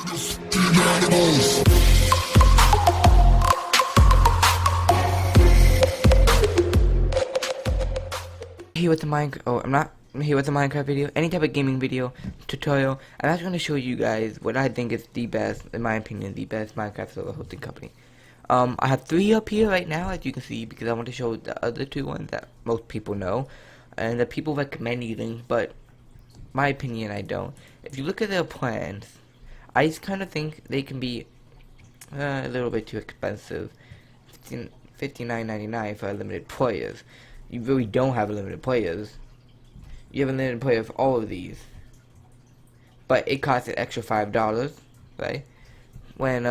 Here with the I'm here with the Minecraft video, any type of gaming video, tutorial. I'm actually going to show you guys what I think is the best, in my opinion, the best Minecraft server hosting company. I have 3 up here right now, as you can see, because I want to show the other 2 ones that most people know, and that people recommend using, but my opinion, I don't. If you look at their plans, I just kind of think they can be a little bit too expensive. $59.99 for unlimited players. You really don't have unlimited players. You have unlimited players for all of these, but it costs an extra $5, right? When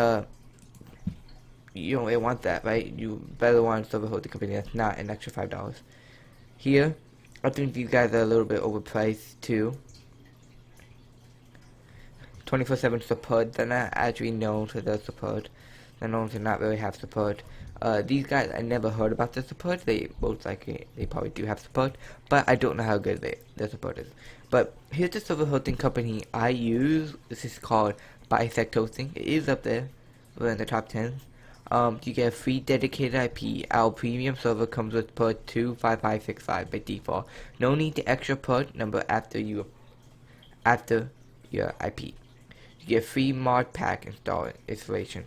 you don't really want that, right? You better want a server hosting company that's not an extra $5. Here, I think these guys are a little bit overpriced too. 24/7 support. They're not actually known for their support. They're known to not really have support. These guys, I never heard about their support. They most likely, they probably do have support, but I don't know how good their support is. But here's the server hosting company I use. This is called Bisect Hosting. It is up there. We're in the top 10. You get a free dedicated IP. Our premium server comes with port 25565 by default. No need to extra port number after your IP. You get free mod pack installation.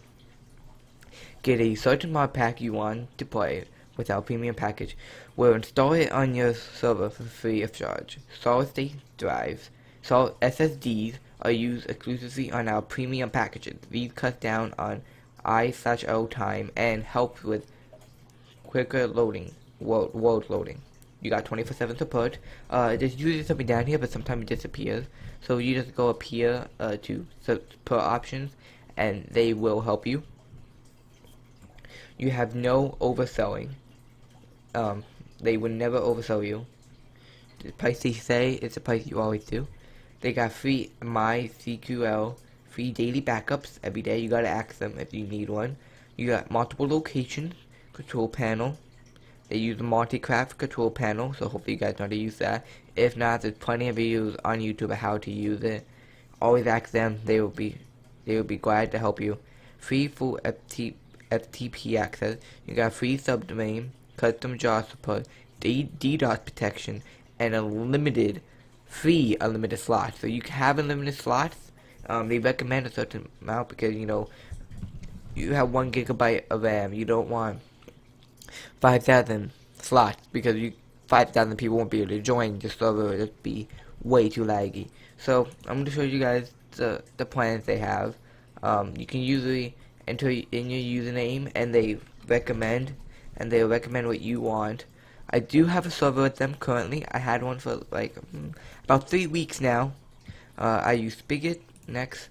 Get a certain mod pack you want to play with our premium package. We'll install it on your server for free of charge. Solid state drives, solid SSDs are used exclusively on our premium packages. These cut down on I/O time and help with quicker loading, world loading. You got 24/7 support. There's usually something down here, but sometimes it disappears. So you just go up here to support options, and they will help you. You have no overselling. They will never oversell you. The price they say is the price you always do. They got free MySQL, free daily backups every day. You gotta ask them if you need one. You got multiple locations, control panel. They use the multi-craft control panel, so hopefully you guys know how to use that. If not, there's plenty of videos on YouTube of how to use it. Always ask them; they will be glad to help you. Free full FTP access. You got free subdomain, custom JAWS support, DDoS protection, and free unlimited slots. So you can have unlimited slots. They recommend a certain amount because you have 1 gigabyte of RAM. You don't want 5,000 slots because 5,000 people won't be able to join the server. It'd be way too laggy. So I'm going to show you guys the plans they have. You can usually enter in your username, and they recommend what you want. I do have a server with them currently. I had one for like about 3 weeks now. I use Spigot next,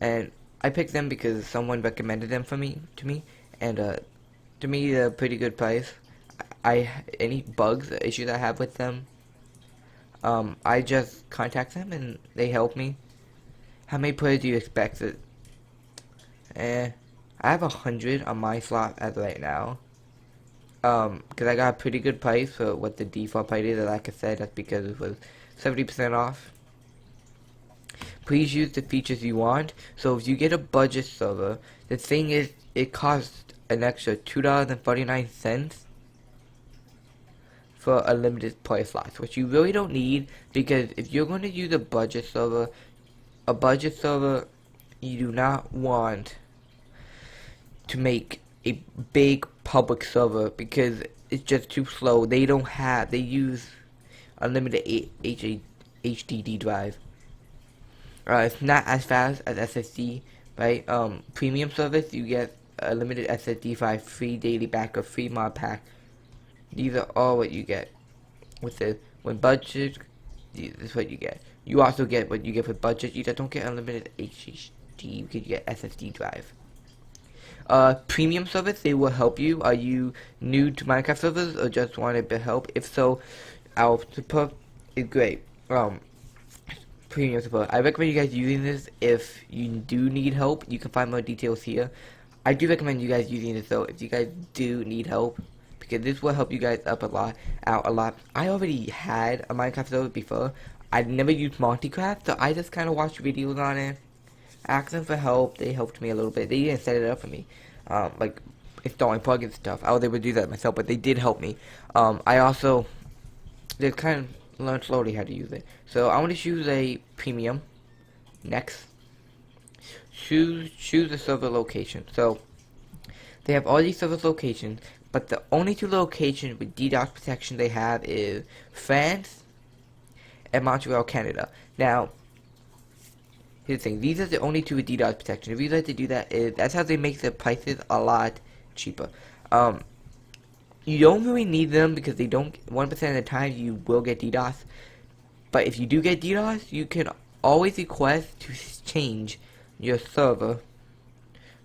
and I picked them because someone recommended them to me, and to me they're a pretty good price. Any bugs, issues I have with them, I just contact them and they help me. How many players do you expect? I have 100 on my slot as right now. Because I got a pretty good price for what the default price is. Like I said, that's because it was 70% off. Please use the features you want. So if you get a budget server, the thing is, it costs an extra $2.49 for unlimited play slots, which you really don't need, because if you're going to use a budget server, you do not want to make a big public server because it's just too slow. They use unlimited HDD drive. It's not as fast as SSD, right? Premium service, you get a limited SSD drive, free daily backup, free mod pack. These are all what you get with this. When budget, this is what you get. You also get what you get with budget. You just don't get unlimited HDD because you get SSD drive. Premium service, they will help you. Are you new to Minecraft servers or just want a bit of help? If so, our support is great. Premium support. I recommend you guys using this if you do need help. You can find more details here. I do recommend you guys using this though if you guys do need help, because this will help you guys out a lot. I already had a Minecraft server before. I never used multi-craft, so I just kind of watched videos on it. asked them for help. They helped me a little bit. They didn't set it up for me, like installing plugins and stuff. I was able to do that myself, but they did help me. I also just kind of learned slowly how to use it. So I want to choose a premium. Next, choose a server location. So they have all these server locations, but the only two locations with DDoS protection they have is France and Montreal, Canada. Now, here's the thing. These are the only two with DDoS protection. If you'd like to do that, that's how they make the prices a lot cheaper. You don't really need them because they don't, 1% of the time you will get DDoS. But if you do get DDoS, you can always request to change your server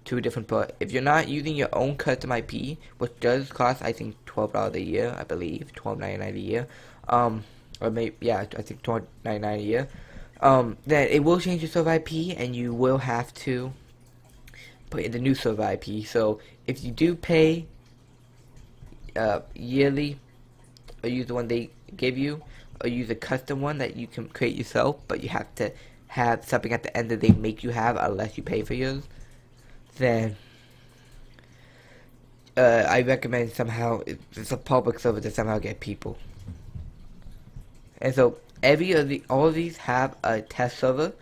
to a different port. If you're not using your own custom IP, which does cost, I think, $12 a year, I believe, $12.99 a year, or maybe, yeah, I think $12.99 a year, then it will change your server IP, and you will have to put in the new server IP. So if you do pay yearly, or use the one they give you, or use a custom one that you can create yourself, but you have to have something at the end that they make you have unless you pay for yours, then I recommend somehow it's a public server to somehow get people. And so all of these have a test server,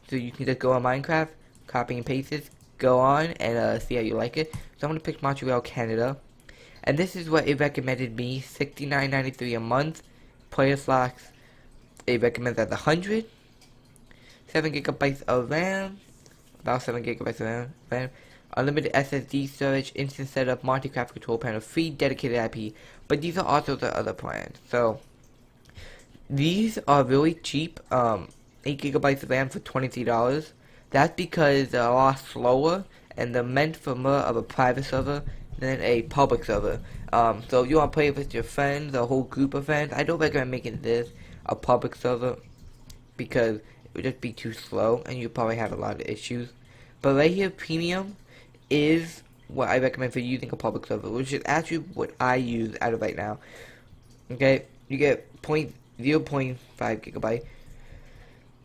so you can just go on Minecraft, copy and paste it, go on and see how you like it. So I'm gonna pick Montreal, Canada, and this is what it recommended me: $69.93 a month. Player slots, it recommends as 100, 7 gigabytes of RAM, about 7 gigabytes of RAM, unlimited SSD storage, instant setup, multi-craft control panel, free dedicated IP. But these are also the other plans. So these are really cheap. 8 gigabytes of RAM for $23. That's because they're a lot slower and they're meant for more of a private server than a public server. So if you want to play with your friends, a whole group of friends, I don't recommend making this a public server because it would just be too slow and you probably have a lot of issues. But right here, premium is what I recommend for using a public server, which is actually what I use out of right now. Okay, you get 0.5 gigabyte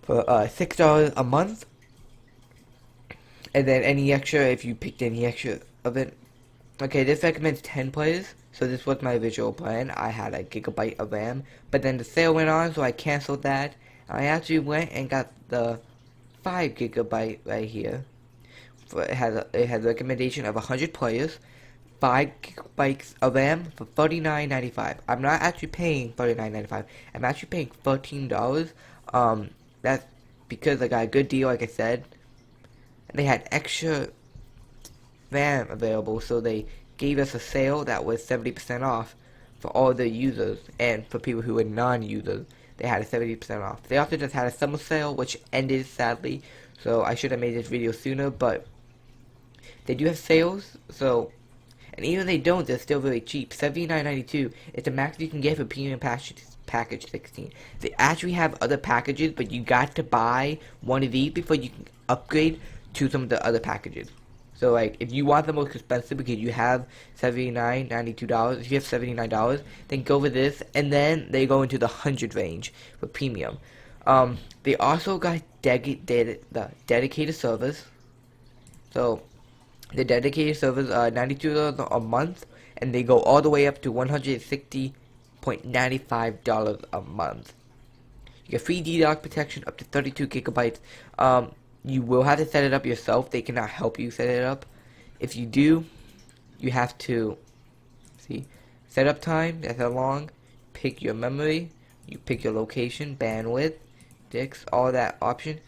for $6 a month, and then any extra if you picked any extra of it. Okay, this recommends 10 players, so this was my original plan. I had a gigabyte of RAM, but then the sale went on, so I canceled that. I actually went and got the 5 gigabyte right here. It has a recommendation of 100 players, 5 gigabytes of RAM for $39.95. I'm not actually paying $39.95. I'm actually paying $13. That's because I got a good deal, like I said. And they had extra RAM available, so they gave us a sale that was 70% off for all the users, and for people who were non-users, they had a 70% off. They also just had a summer sale, which ended sadly, so I should have made this video sooner, but they do have sales, so, and even if they don't, they're still really cheap. $79.92 is the max you can get for premium package 16. They actually have other packages, but you got to buy one of these before you can upgrade to some of the other packages. So, like, if you want the most expensive because you have $92, if you have $79, then go with this, and then they go into the 100 range for premium. They also got the dedicated servers. So, the dedicated servers are $92 a month, and they go all the way up to $160.95 a month. You get free DDoS protection up to 32 gigabytes. You will have to set it up yourself. They cannot help you set it up. If you do, you have to setup time. That's how long. Pick your memory. You pick your location, bandwidth, disks, all that option.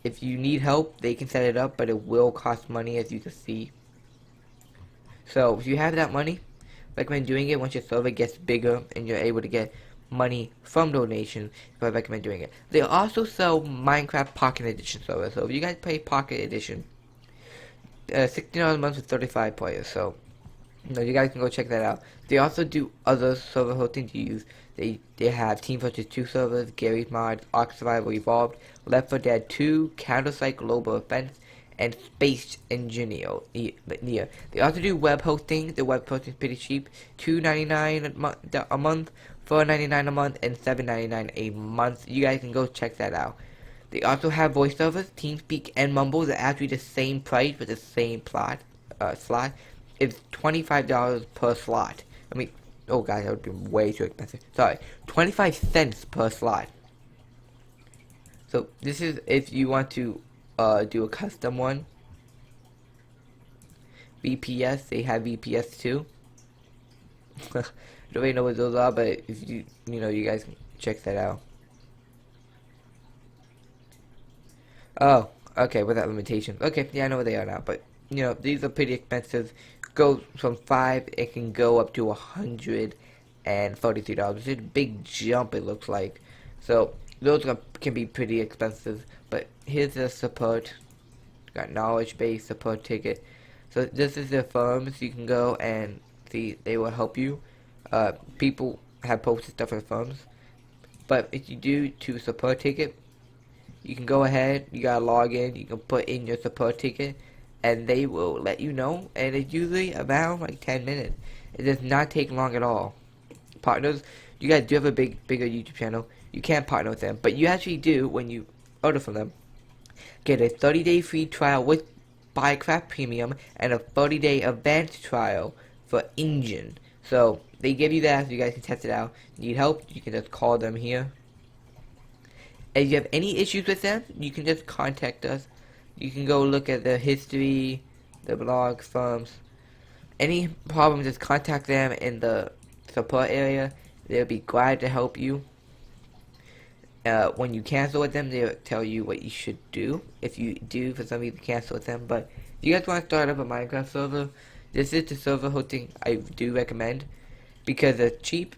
If you need help, they can set it up, but it will cost money, as you can see. So if you have that money, recommend doing it once your server gets bigger and you're able to get money from donations. So I recommend doing it. They also sell Minecraft Pocket Edition server. So if you guys play Pocket Edition, $16 a month with 35 players. So you guys can go check that out. They also do other server hosting to use. They have Team Fortress 2 servers, Gary's Mod, Ark Survival Evolved, Left 4 Dead 2, Counter-Strike Global Offense, and Space Engineer. They also do web hosting. The web hosting is pretty cheap, $2.99 a month, $4.99 a month, and $7.99 a month. You guys can go check that out. They also have voiceovers, TeamSpeak, and Mumble. They're actually the same price with the same slot. It's $25 per slot. I mean, oh god, that would be way too expensive. Sorry, 25 cents per slot. So this is if you want to do a custom one. VPS, they have VPS too. I don't really know what those are, but if you you guys can check that out. Oh, okay, without limitations. Okay, yeah, I know what they are now, but these are pretty expensive. Go from 5, it can go up to $133. It's a big jump, it looks like. So those can be pretty expensive. But here's the support. Got knowledge base support ticket. So this is their forums. You can go and see. They will help you. People have posted stuff in the forums. But if you do to support ticket, you can go ahead, you gotta log in, you can put in your support ticket, and they will let you know, and it's usually around like 10 minutes. It does not take long at all. Partners, you guys do have a bigger YouTube channel, you can't partner with them, but you actually do when you order from them. Get a 30-day free trial with Minecraft Premium, and a 30-day advanced trial for Engine. So, they give you that so you guys can test it out. Need help, you can just call them here. If you have any issues with them, you can just contact us. You can go look at the history, the blog, forums. Any problems, just contact them in the support area. They'll be glad to help you. When you cancel with them, they'll tell you what you should do. If you do, for some reason, cancel with them. But if you guys want to start up a Minecraft server, this is the server hosting I do recommend. Because they're cheap,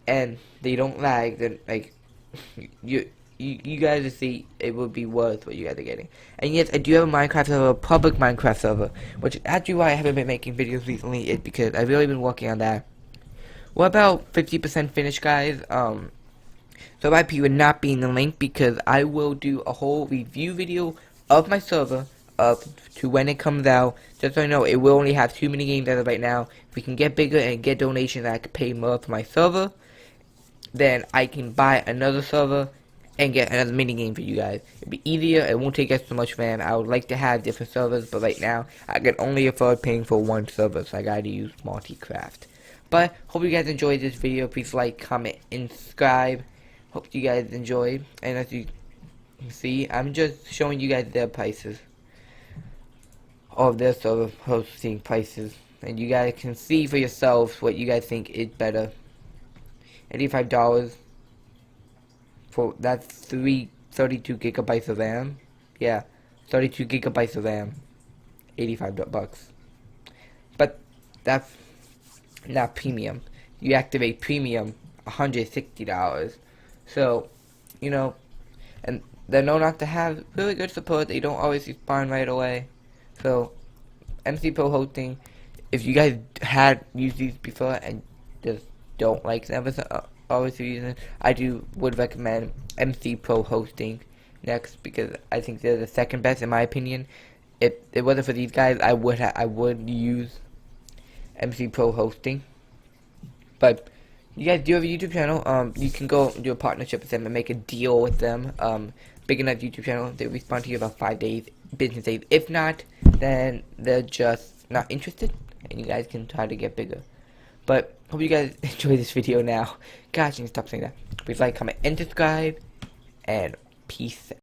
and they don't lag. Then like, you guys will see it will be worth what you guys are getting. And yes, I do have a Minecraft server, a public Minecraft server, which is actually why I haven't been making videos recently, is because I've really been working on that. We're about 50% finished, guys. So IP would not be in the link because I will do a whole review video of my server up to when it comes out. Just so I know, it will only have too many games as of right now. If we can get bigger and get donations, I can pay more for my server. Then I can buy another server and get another mini game for you guys. It'll be easier, it won't take us so much RAM. I would like to have different servers, but right now I can only afford paying for one server, so I gotta use Multicraft. But hope you guys enjoyed this video. Please like, comment, and subscribe. Hope you guys enjoyed. And as you can see, I'm just showing you guys their prices of their server hosting prices, and you guys can see for yourselves what you guys think is better. $85 for that's 32 gigabytes of RAM. Yeah, 32 gigabytes of RAM. $85. But that's not premium. You activate premium, $160. So, and they're known not to have really good support. They don't always respond right away. So, MC Pro hosting, if you guys had used these before and just don't like them for always reason, I would recommend MC Pro hosting next, because I think they're the second best in my opinion. If it wasn't for these guys, I would use MC Pro hosting. But you guys do have a YouTube channel. You can go do a partnership with them and make a deal with them. Big enough YouTube channel, they respond to you about 5 days, business days. If not, then they're just not interested, and you guys can try to get bigger. But hope you guys enjoy this video now. Gosh, you can stop saying that. Please like, comment, and subscribe, and peace out.